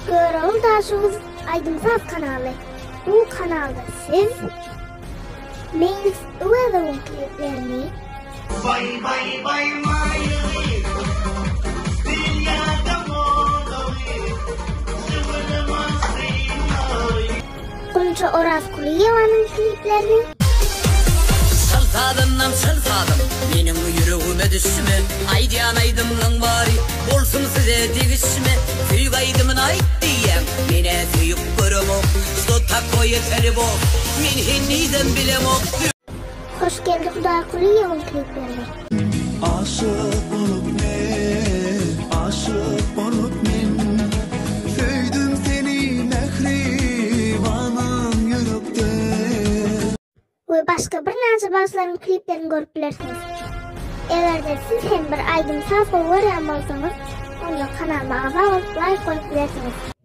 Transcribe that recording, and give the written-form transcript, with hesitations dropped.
Görüp daşyňyz Aýdymsaz kanaly. Bu kanalda siz Meňiz öwedäň kliplerini Bay bay bay mayly Dünyada modaly Zıvırmaz zeynoy Gunça Orazkuliýewaň kliplerini Salsadımdan salsadım Menin yüreğime düşme Aydiyan aydımdan bari Olsun size degişme Süyük aydımın ayt diyem Mene süyük görüm ok Stota koy yeter bok Men henniden bilem ok Hoş geldi Orazkuliýewaň kliplerini Aşık olup men Söydüm seni mehribanım yürekte ve başka bir näçe bazlaryň kliplerini görüp bilersiňiz. Egerde siz hem bir Aýdymsaz favory bolsaňyz, onda kanalyma abone bolup like koyup bilersiňiz.